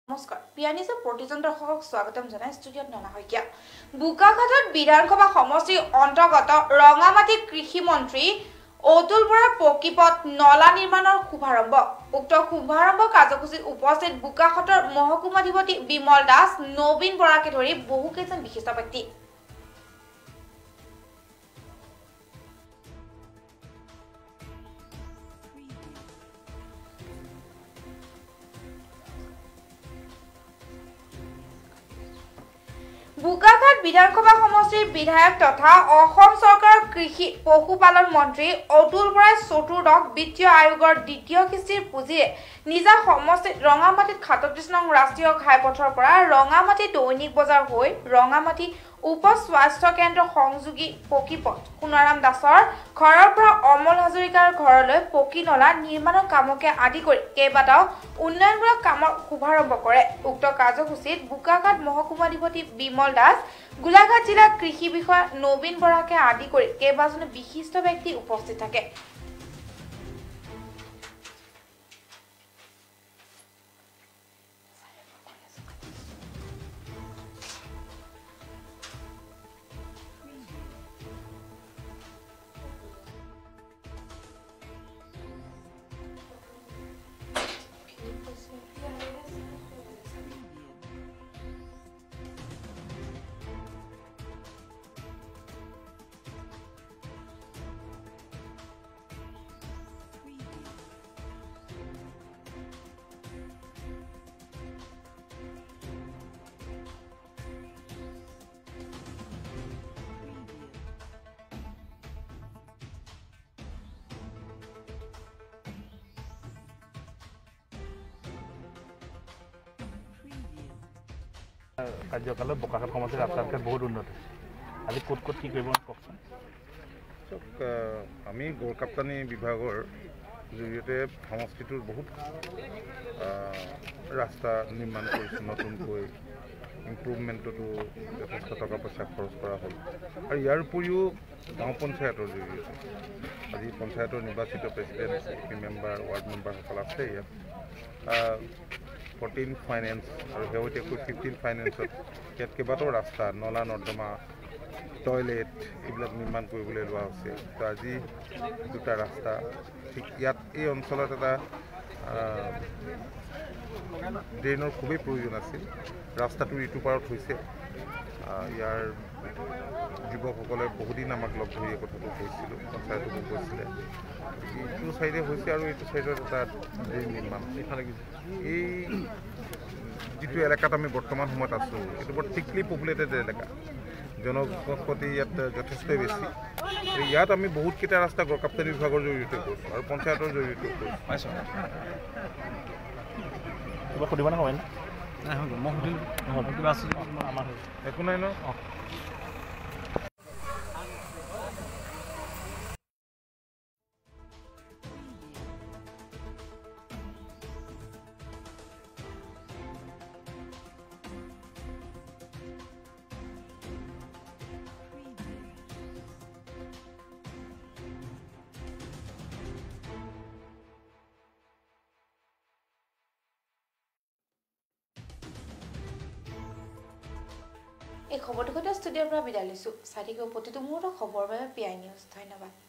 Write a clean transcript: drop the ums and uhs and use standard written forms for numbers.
নমস্কাৰ পিয়ানিজৰ প্ৰতিজন দৰ্শকক স্বাগতম জনাই ষ্টুডিঅত ননা হৈকিয়া বুকাঘাটত বিধানসভা সমষ্টিৰ অন্তৰ্গত ৰঙামাটি কৃষি মন্ত্ৰী অতুল বৰাৰ পকিপথ নলা নিৰ্মাণৰ শুভাৰম্ভ উক্ত শুভাৰম্ভ কাৰ্যসূচীত উপস্থিত বুকাঘাটৰ মহকুমাধিপতি বিমল দাস নবীন বৰাকে ধৰি বহু কেইজন বিশিষ্ট ব্যক্তি বুকাঘাট বিধানসভা সমষ্টিৰ বিধায়ক তথা অসম চৰকাৰৰ কৃষি পশুপালন মন্ত্ৰী অতুল বৰাই চতুৰ্দশ বিত্তীয় আয়োগৰ দ্বিতীয় কিস্তিৰ পুঁজিৰে নিজা সমষ্টিত ৰঙামাটিত ৩৭ নং ৰাষ্ট্ৰীয় ঘাইপথৰ পৰা ৰঙামাটি দৈনিক বজাৰ হৈ ৰঙামাটি উপ স্বাস্থ্য কেন্দ্ৰ সংযোগী পকিপথ সোণাৰাম দাসৰ ঘৰৰ পৰা অমল হাজৰিকাৰ ঘৰলৈ পকি নলা নিৰ্মাণৰ কামকে আদি কৰি কেইবাটাও উন্নয়নমূলক কামৰ শুভাৰম্ভ কৰে উক্ত কাৰ্যসূচীত বুকাঘাট মহকুমাধিপতি বিমল দাস গোলাঘাট জিলা কৃষি বিষয়া নবীন বৰাকে আদি কৰি কেইবাজনো বিশিষ্ট ব্যক্তি উপস্থিত থাকে কাৰ্যকালত বোকাঘাট সমষ্টিৰ ৰাস্তাঘাট বহুত উন্নত আজি ক'ত ক'ত কি কৰিব কওকচোন আমি গড়কাপ্তানি বিভাগৰ জৰিয়তে সমষ্টিটোৰ বহুত ৰাস্তা নিৰ্মাণ কৰিছোঁ নতুনকৈ ইম্প্ৰুভমেণ্টতো যথেষ্ট টকা পইচা খৰচ কৰা হ'ল আৰু ইয়াৰ উপৰিও গাঁও পঞ্চায়তৰ জৰিয়তে আজি পঞ্চায়তৰ নিৰ্বাচিত প্ৰেচিডেণ্ট এপি মেম্বাৰ ৱাৰ্ড মেম্বাৰসকল আছে ইয়াত 14 ফাইনেন্স আৰু শেহতীয়াকৈ 15 ফাইনেন্সত ইয়াত কেইবাটাও ৰাস্তা নলা নৰ্দমা টয়লেট এইবিলাক নিৰ্মাণ কৰিবলৈ লোৱা হৈছে তো আজি দুটা ৰাস্তা ঠিক ইয়াত এই অঞ্চলত এটা ড্ৰেইনৰ খুবেই প্ৰয়োজন আছিল ৰাস্তাটো ঋতু পাৰত হৈছে ইয়াৰ যুৱকসকলে বহুদিন আমাক লগ ধৰি এই কথাটো কৈছিলোঁ পঞ্চায়তকো কৈছিলে এইটো চাইডে হৈছে আৰু এইটো চাইডত এটা ড্ৰেইন নিৰ্মাণ এইফালে এই যিটো এলেকাত আমি বৰ্তমান সময়ত আছোঁ এইটো বৰ থিকলি পপুলেটেড এলেকা জনবসতি ইয়াত যথেষ্টই বেছি ইয়াত আমি বহুতকেইটা ৰাস্তা গড়কাপ্তানি বিভাগৰ জৰিয়তে কৰিছোঁ আৰু পঞ্চায়তৰ জৰিয়তে কৰিছোঁ কিবা সুধিব নহয় মই সুধিলোঁ কিবা আছে আমাৰ একো নাই ন এই খবৰটো সৈতে ষ্টুডিঅ'ৰ পৰা বিদায় লৈছোঁ চাই থাকিব প্ৰতিটো মুহূৰ্তৰ খবৰৰ বাবে পিআই নিউজ ধন্যবাদ